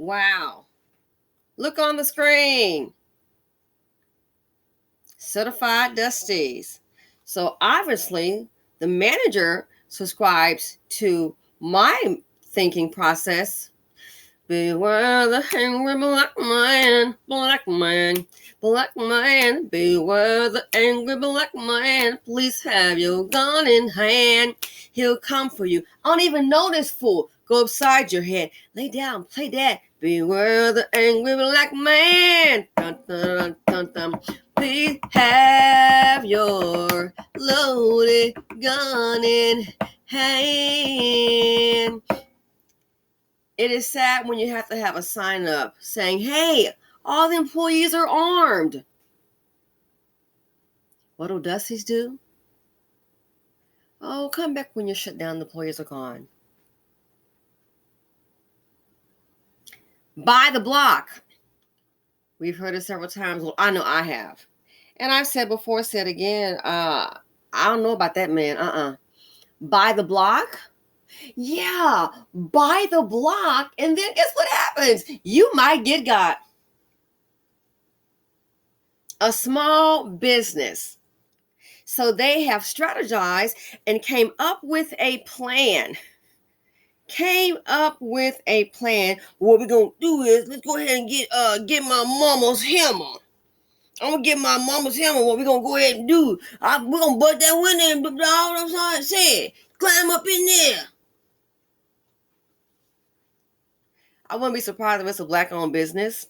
Wow. Look on the screen. Certified Dusties. So obviously, the manager subscribes to my thinking process. Beware the angry black man, black man, black man. Beware the angry black man. Please have your gun in hand. He'll come for you. I don't even know this fool. Go upside your head. Lay down, play that. Beware the angry black man. Dun, dun, dun, dun, dun. Please have your loaded gun in hand. It is sad when you have to have a sign up saying, hey, all the employees are armed. What do Dusties do? Oh, come back when you're shut down, the employees are gone. Buy the block. We've heard it several times. Well, I know I have. And I've said before, said again, I don't know about that man. Buy the block? Yeah, buy the block. And then guess what happens? You might get got. A small business. So they have strategized and came up with a plan. What we're gonna do is let's go ahead and get my mama's hammer. I'm gonna get my mama's hammer. What we're gonna go ahead and do? We're gonna bust that window and all I'm saying. Climb up in there. I wouldn't be surprised if it's a black-owned business.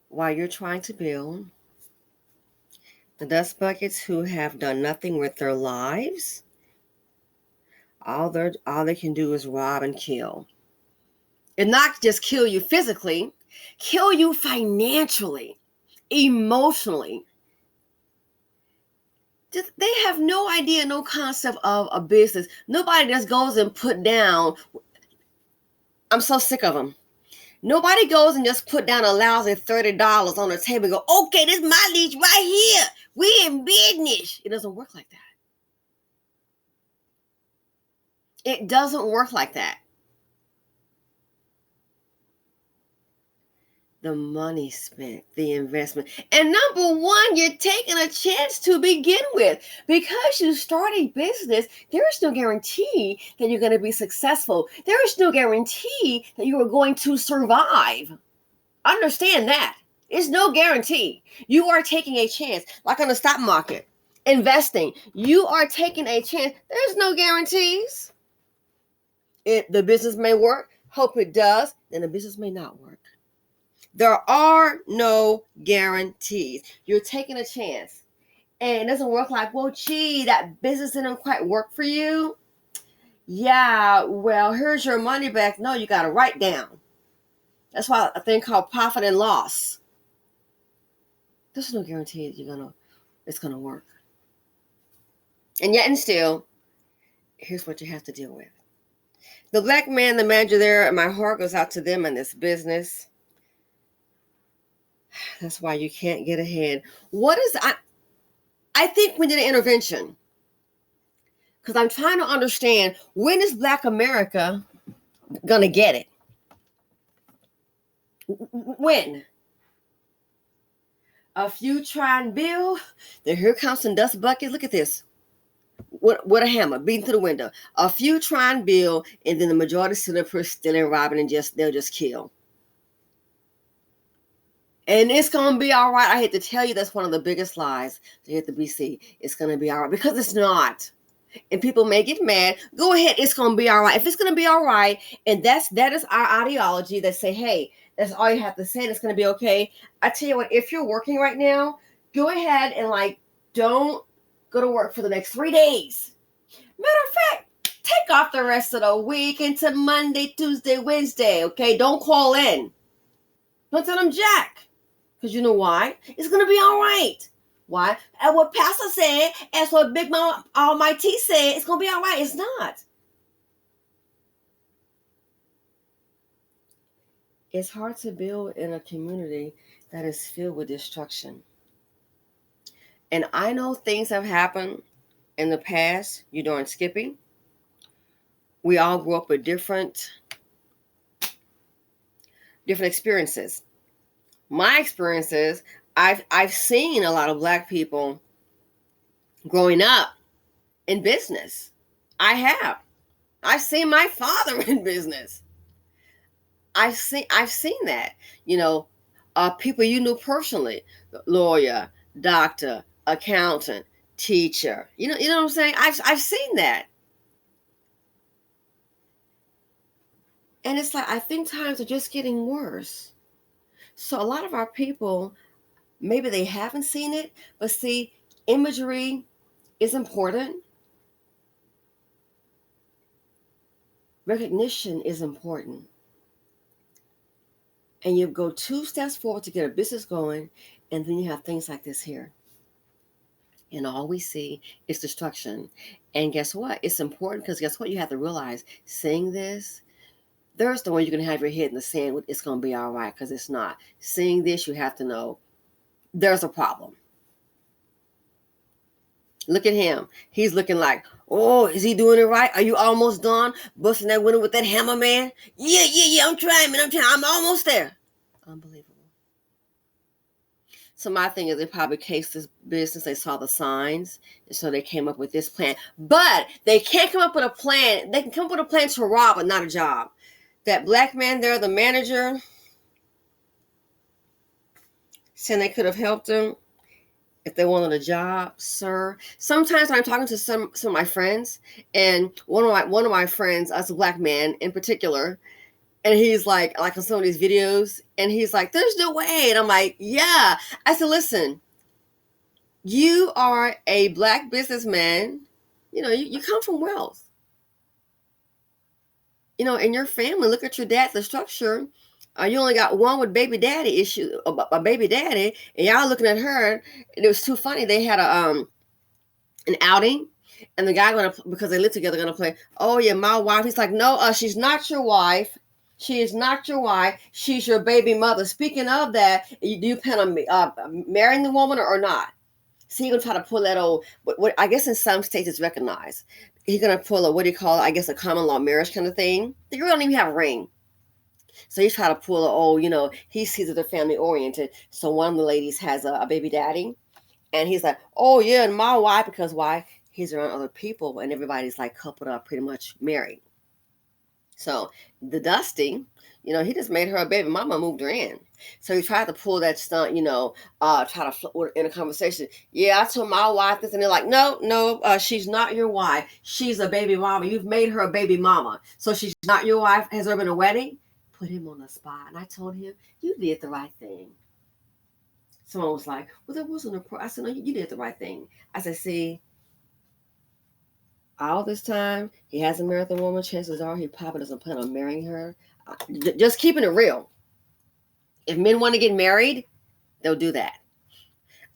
While you're trying to build, the dust buckets who have done nothing with their lives, all they can do is rob and kill. And not just kill you physically, kill you financially, emotionally. They have no idea, no concept of a business. Nobody just goes and put down. I'm so sick of them. Nobody goes and just put down a lousy $30 on the table and go, okay, this is my lease right here. We in business. It doesn't work like that. It doesn't work like that. The money spent, the investment. And number one, you're taking a chance to begin with. Because you start a business, there is no guarantee that you're going to be successful. There is no guarantee that you are going to survive. Understand that. It's no guarantee. You are taking a chance, like on the stock market, investing. You are taking a chance. There's no guarantees. The business may work. Hope it does. Then the business may not work. There are no guarantees. You're taking a chance. And it doesn't work like, well, gee, that business didn't quite work for you. Yeah, well, here's your money back. No, you got to write down. That's why a thing called profit and loss. There's no guarantee that it's gonna work. And yet and still, here's what you have to deal with. The black man, the manager there, my heart goes out to them in this business. That's why you can't get ahead. I think we need an intervention. Because I'm trying to understand, when is Black America going to get it? When? A few try and build, then here comes some dust buckets. Look at this. With a hammer, beating through the window. A few try and build, and then the majority still are stealing, robbing, and they'll just kill. And it's going to be all right. I hate to tell you, that's one of the biggest lies at the BC. It's going to be all right, because it's not. And people may get mad. Go ahead. It's going to be all right. If it's going to be all right, and that is our ideology that say, hey, that's all you have to say, and it's going to be okay. I tell you what, if you're working right now, go ahead and don't go to work for the next 3 days. Matter of fact, take off the rest of the week into Monday, Tuesday, Wednesday, okay? Don't call in. Don't tell them jack. Because you know why? It's going to be all right. Why? And what Pastor said, as what Big Mama Almighty said, it's going to be all right. It's not. It's hard to build in a community that is filled with destruction. And I know things have happened in the past. You doing Skippy? We all grew up with different experiences. My experiences, I've seen a lot of Black people growing up in business. I have. I've seen my father in business. I've seen that. You know, people you knew personally, lawyer, doctor, accountant, teacher. You know what I'm saying? I've seen that. And it's like I think times are just getting worse. So a lot of our people, maybe they haven't seen it, but see, imagery is important. Recognition is important. And you go 2 steps forward to get a business going, and then you have things like this here. And all we see is destruction. And guess what? It's important because guess what? You have to realize seeing this, there's the one you're going to have your head in the sand with. It's going to be all right because it's not. Seeing this, you have to know there's a problem. Look at him. He's looking like, oh, is he doing it right? Are you almost done? Busting that window with that hammer, man? Yeah. I'm trying, man. I'm almost there. Unbelievable. So my thing is they probably cased this business. They saw the signs, and so they came up with this plan. But they can't come up with a plan. They can come up with a plan to rob, but not a job. That Black man there, the manager, saying they could have helped him if they wanted a job, sir. Sometimes when I'm talking to some of my friends, and one of my friends, us a Black man in particular, and he's like on some of these videos, and he's like, "There's no way," and I'm like, "Yeah." I said, "Listen. You are a Black businessman. You come from wealth. In your family, look at your dad, the structure. You only got one with baby daddy issue, a baby daddy, and y'all looking at her. And it was too funny. They had an outing, and the guy because they live together, gonna play. Oh yeah, my wife. He's like, no, she's not your wife. She is not your wife. She's your baby mother. Speaking of that, do you plan on marrying the woman or not? So he's gonna try to pull that old, what I guess in some states it's recognized. He's gonna pull a, what do you call it? I guess a common law marriage kind of thing. The girl don't even have a ring. So he's trying to pull a old, he sees that they're family oriented. So one of the ladies has a baby daddy, and he's like, oh yeah, and my wife, because why? He's around other people, and everybody's like coupled up, pretty much married. So the Dusty, he just made her a baby mama, moved her in. So he tried to pull that stunt, try to in a conversation. Yeah, I told my wife this, and they're like, no, she's not your wife. She's a baby mama. You've made her a baby mama, so she's not your wife. Has there been a wedding? Put him on the spot, and I told him, you did the right thing. Someone was like, well, there wasn't a I said, no, you did the right thing. I said, see, all this time, he hasn't married the woman. Chances are he probably doesn't plan on marrying her. Just keeping it real. If men want to get married, they'll do that.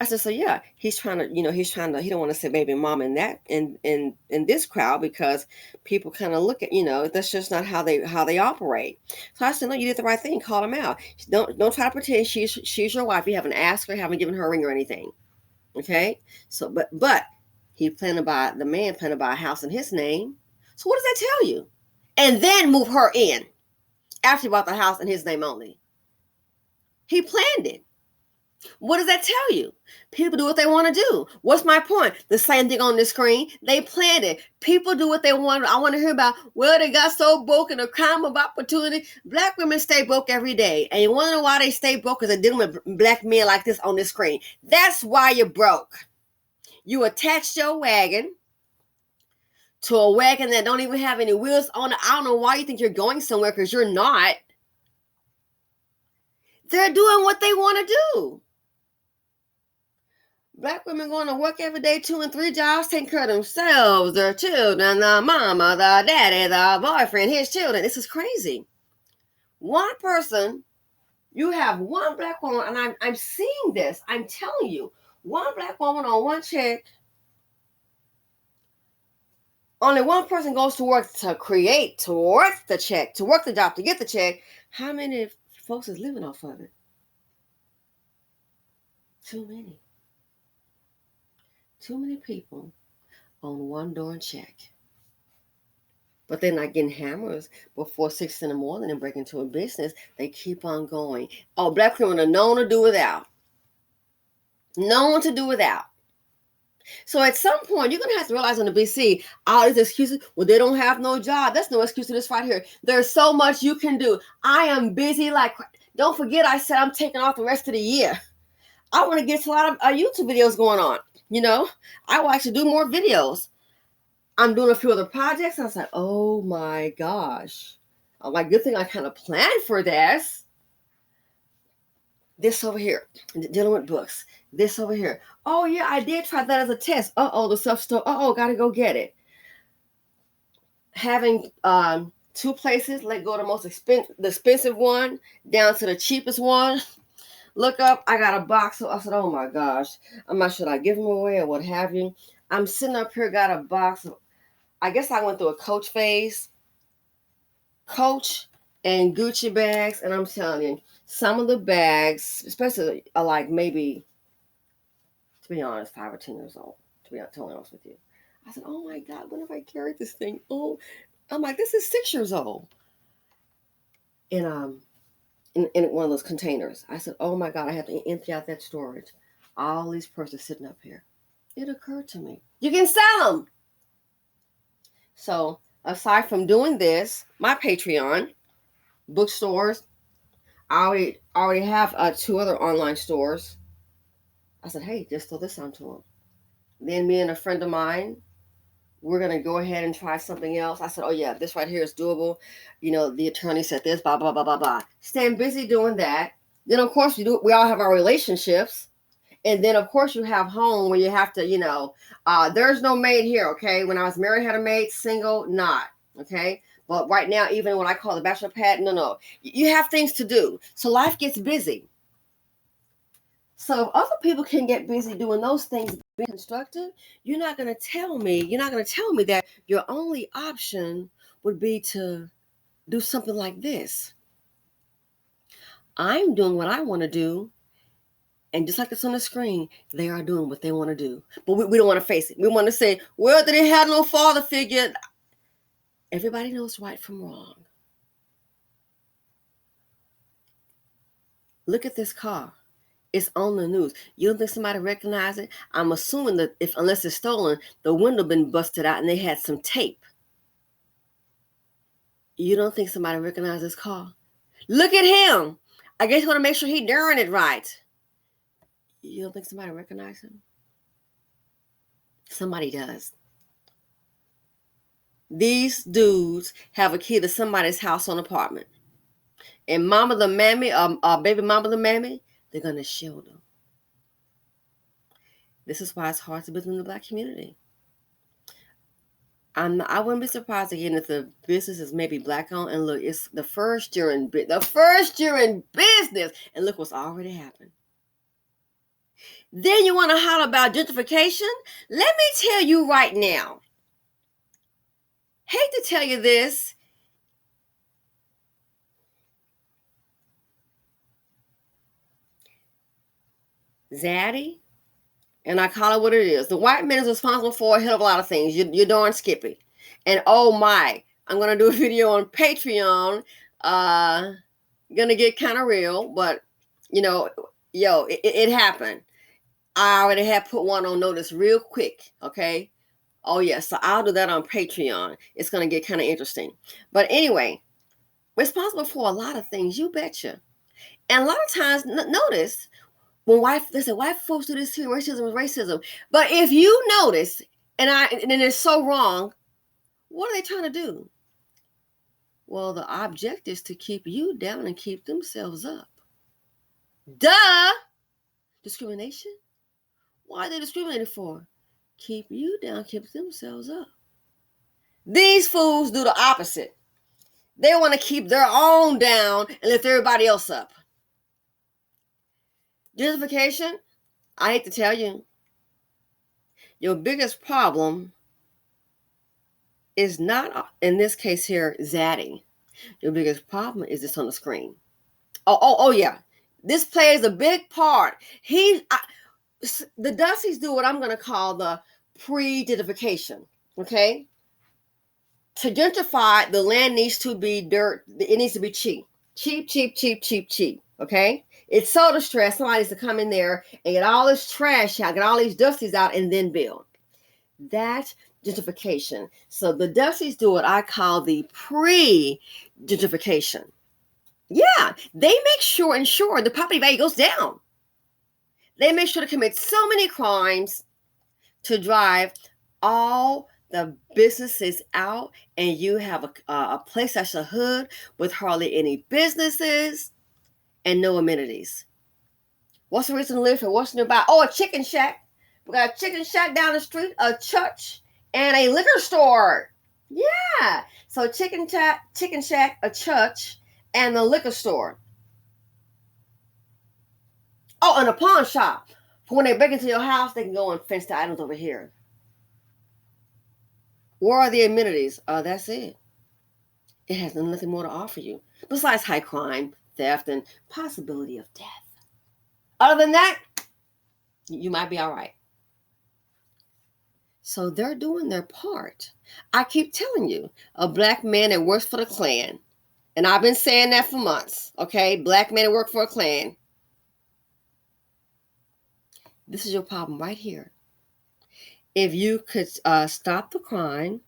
I said, so yeah, he's trying to, he don't want to say baby mom in that in this crowd because people kind of look at, that's just not how they operate. So I said, no, you did the right thing. Call him out. Don't try to pretend she's your wife. You haven't asked her, haven't given her a ring or anything. Okay. So, but the man planned to buy a house in his name. So what does that tell you? And then move her in after he bought the house in his name only. He planned it. What does that tell you? People do what they want to do. What's my point? The same thing on the screen. They planned it. People do what they want. I want to hear about, well, they got so broke in a crime of opportunity. Black women stay broke every day. And you want to know why they stay broke? Because they're dealing with Black men like this on the screen. That's why you're broke. You attached your wagon to a wagon that don't even have any wheels on it. I don't know why you think you're going somewhere because you're not. They're doing what they want to do. Black women going to work every day, 2 and 3 jobs, taking care of themselves, their children, the mama, the daddy, the boyfriend, his children. This is crazy. One person, you have one Black woman, and I'm seeing this. I'm telling you, one Black woman on one check. Only one person goes to work to work the check, to work the job, to get the check. How many folks is living off of it? Too many. Too many people on one darn check. but they're not getting hammers before 6 in the morning and break into a business. They keep on going. Oh, black women are known to do without. Known to do without. So at some point, you're gonna have to realize on the BC, all these excuses. Well, they don't have no job. That's no excuse to this right here. There's so much you can do. I am busy. Like, don't forget, I said I'm taking off the rest of the year. I want to get a lot of YouTube videos going on. You know, I will actually do more videos. I'm doing a few other projects. I was like, oh my gosh. Oh, my good thing I kind of planned for this. This over here, dealing with books. This over here. Oh yeah, I did try that as a test. The stuff store. Gotta go get it. Having 2 places, let go of the most expensive one down to the cheapest one. Look up, I got a box. So I said, oh my gosh, I'm not sure I give them away or what have you. I'm sitting up here, got a box of, I guess I went through a Coach phase. Coach and Gucci bags, and I'm telling you, some of the bags, especially are like maybe, to be honest, 5 or 10 years old, to be totally honest with you. I said, oh my God, when have I carried this thing? Oh, I'm like, this is 6 years old. And in one of those containers. I said, oh my God, I have to empty out that storage. All these purses sitting up here. It occurred to me, you can sell them. So aside from doing this, my Patreon, bookstores, I already have 2 other online stores. I said, hey, just throw this onto them. Then me and a friend of mine, we're going to go ahead and try something else. I said, oh yeah, this right here is doable. You know, the attorney said this, blah, blah, blah, blah, blah. Staying busy doing that. Then of course we all have our relationships. And then of course you have home where you have to, there's no maid here, okay? When I was married, I had a maid, single, not, okay? But right now, even what I call the bachelor pad, no. You have things to do. So life gets busy. So if other people can get busy doing those things, being constructive, you're not going to tell me that your only option would be to do something like this. I'm doing what I want to do. And just like it's on the screen, they are doing what they want to do. But we don't want to face it. We want to say, well, they had no father figure. Everybody knows right from wrong. Look at this car. It's on the news. You don't think somebody recognized it? I'm assuming that unless it's stolen, the window been busted out and they had some tape. You don't think somebody recognized this car? Look at him. I guess you want to make sure he doing it right. You don't think somebody recognized him? Somebody does. These dudes have a key to somebody's house or apartment. And mama the mammy, baby mama the mammy, they're going to shield them. This is why it's hard to build in the Black community. I wouldn't be surprised again if the business is maybe Black owned. And look, it's the first year in business, and look what's already happened. Then you want to holler about gentrification? Let me tell you right now. Hate to tell you this. Zaddy, and I call it what it is. The white man is responsible for a hell of a lot of things. You're darn skippy. And oh my, I'm going to do a video on Patreon. Going to get kind of real, but it happened. I already have put one on notice real quick, okay? Oh yeah, so I'll do that on Patreon. It's going to get kind of interesting. But anyway, responsible for a lot of things, you betcha. And a lot of times, notice, when they say white folks do this here, racism is racism. But if you notice, and it's so wrong, what are they trying to do? Well, the object is to keep you down and keep themselves up. Duh! Discrimination? Why are they discriminated for? Keep you down, keep themselves up. These fools do the opposite. They want to keep their own down and lift everybody else up. Gentrification, I hate to tell you, your biggest problem is not, in this case here, Zaddy. Your biggest problem is this on the screen. Oh yeah. This plays a big part. The Dusties do what I'm going to call the pre-gentrification, okay? To gentrify, the land needs to be dirt. It needs to be cheap. Cheap, cheap, cheap, cheap, cheap. Okay? It's so distressed. Somebody needs to come in there and get all this trash out, get all these dusties out, and then build. That's gentrification. So the Dusties do what I call the pre-gentrification. Yeah, they make sure the property value goes down. They make sure to commit so many crimes to drive all the businesses out, and you have a place that's a hood with hardly any businesses and no amenities. What's the reason to live here? What's nearby? Oh, a chicken shack. We got a chicken shack down the street, a church, and a liquor store. Yeah. So chicken shack, a church, and the liquor store. Oh, and a pawn shop. For when they break into your house, they can go and fence the items over here. Where are the amenities? That's it. It has nothing more to offer you besides high crime, theft, and possibility of death. Other than that, you might be all right. So they're doing their part. I keep telling you, a black man that works for the Klan, and I've been saying that for months, okay? Black men that work for a Klan. This is your problem right here. If you could stop the crime,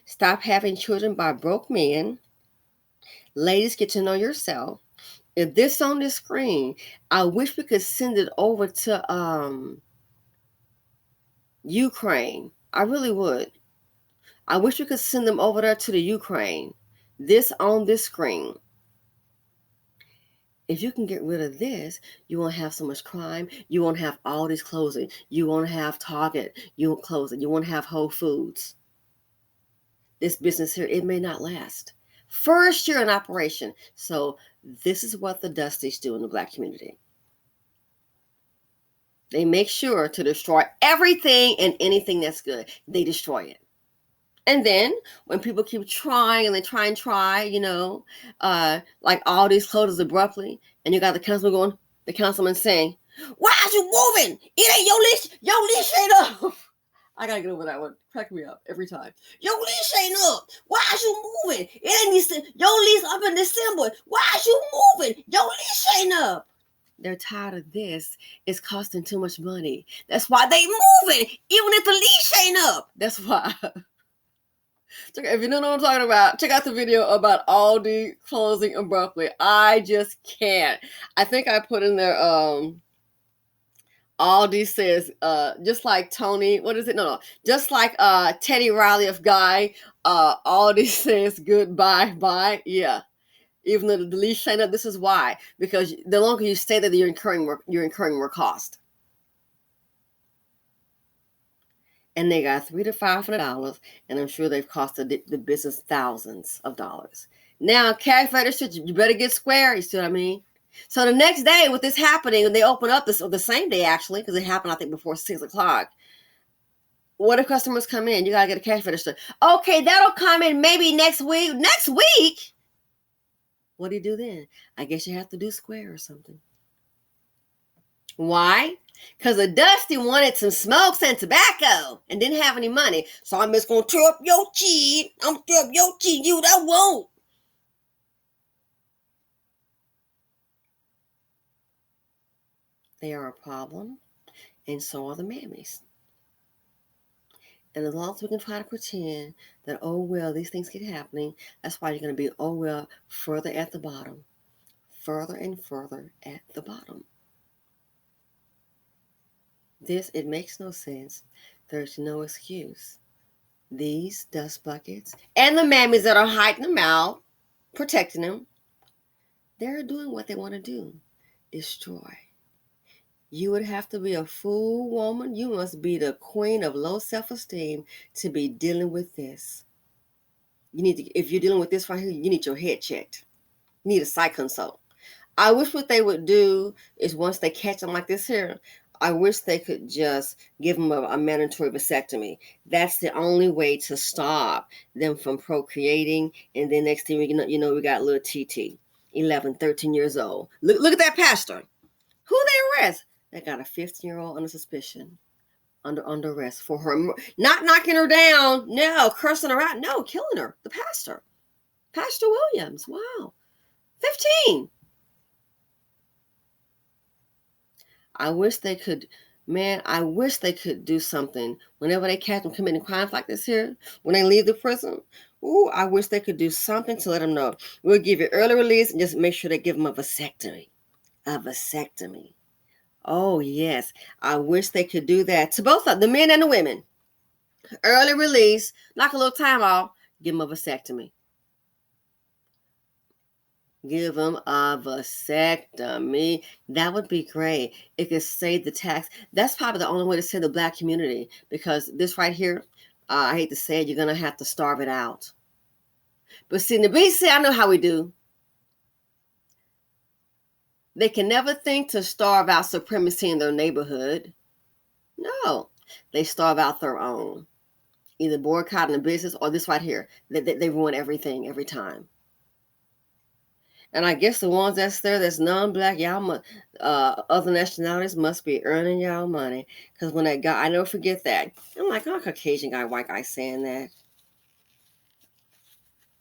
stop having children by broke men, ladies, get to know yourself. If this on this screen, I wish we could send it over to Ukraine. I really would. I wish we could send them over there to the Ukraine. This on this screen. If you can get rid of this, you won't have so much crime. You won't have all these closing. You won't have Target. You won't close it. You won't have Whole Foods. This business here, it may not last. First year in operation. So this is what the Dusties do in the black community. They make sure to destroy everything and anything that's good. They destroy it. And then when people keep trying and they try, like all these closes abruptly, and you got the councilman saying, "Why are you moving? It ain't your leash ain't up." I gotta get over that one. Crack me up every time. Your leash ain't up. Why are you moving? It ain't your leash up in December. Why are you moving? Your leash ain't up. They're tired of this. It's costing too much money. That's why they moving, even if the leash ain't up. That's why. If you don't know what I'm talking about, check out the video about Aldi closing abruptly. I just can't. I think I put in there, Aldi says, just like Tony, what is it? No. Just like Teddy Riley of Guy, Aldi says goodbye, bye. Yeah. Even though the lease ain't up, this is why. Because the longer you stay there, you're incurring more cost. And they got $300 to $500, and I'm sure they've costed the business thousands of dollars. Now, cash register, you better get square. You see what I mean? So the next day, with this happening, when they open up the same day actually, because it happened I think before 6:00. What if customers come in? You gotta get a cash register. Okay, that'll come in maybe next week. Next week? What do you do then? I guess you have to do square or something. Why? Because the Dusty wanted some smokes and tobacco and didn't have any money. So I'm just going to tear up your cheese. I'm going to tear up your cheese. You that won't. They are a problem, and so are the mammies. And as long as we can try to pretend that, oh, well, these things keep happening, that's why you're going to be, oh, well, further at the bottom. Further and further at the bottom. It makes no sense. There's no excuse. These dust buckets and the mammies that are hiding them out, protecting them, they're doing what they want to do. Destroy. You would have to be a fool woman. You must be the queen of low self-esteem to be dealing with this. If you're dealing with this right here, you need your head checked. You need a psych consult. I wish what they would do is once they catch them like this here, I wish they could just give them a mandatory vasectomy. That's the only way to stop them from procreating. And then next thing we got little TT, 11, 13 years old. Look at that pastor. Who they arrest? They got a 15-year-old under suspicion. under arrest for her, not knocking her down, no, cursing her out, no, killing her. The pastor, Pastor Williams. Wow, 15. I wish they could, man. I wish they could do something whenever they catch them committing crimes like this here. When they leave the prison, ooh, I wish they could do something to let them know we'll give you early release and just make sure they give them a vasectomy. A vasectomy. Oh yes, I wish they could do that to both of the men and the women. Early release, knock a little time off, give them a vasectomy. Give them a vasectomy. That would be great. It could save the tax. That's probably the only way to save the Black community, because this right here, I hate to say it, you're going to have to starve it out. But see, in the BC, I know how we do. They can never think to starve out supremacy in their neighborhood. No, they starve out their own. Either boycotting the business or this right here. They ruin everything every time. And I guess the ones that's non-Black, y'all, other nationalities must be earning y'all money. Because when that guy, I never forget that. I'm like, oh, Caucasian guy, white guy saying that.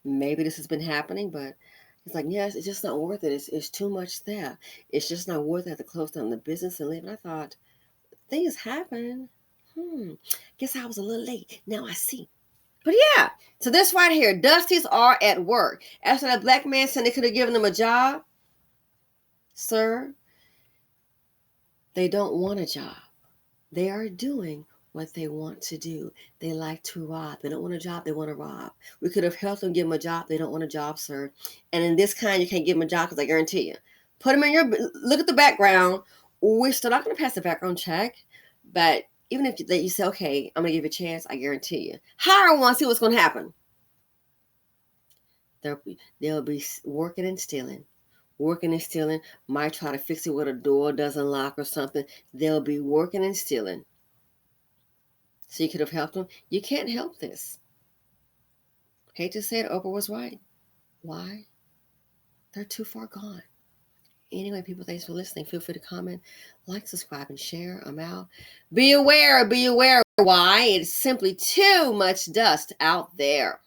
Maybe this has been happening, but it's like, yes, it's just not worth it. It's too much theft. It's just not worth it to close down the business and leave. And I thought, things happen. Guess I was a little late. Now I see. But yeah, so this right here, Dusties are at work. After that Black man said they could have given them a job, sir, they don't want a job. They are doing what they want to do. They like to rob. They don't want a job. They want to rob. We could have helped them give them a job. They don't want a job, sir. And in this kind, you can't give them a job, because I guarantee you, put them in your, look at the background. We're still not going to pass the background check. But even if you say, okay, I'm going to give you a chance, I guarantee you, hire one, see what's going to happen. They'll be working and stealing. Might try to fix it with a door doesn't lock or something. They'll be working and stealing. So you could have helped them. You can't help this. Hate to say it, Oprah was right. Why? They're too far gone. Anyway, people, thanks for listening. Feel free to comment, like, subscribe, and share. I'm out. Be aware. Why? It's simply too much dust out there.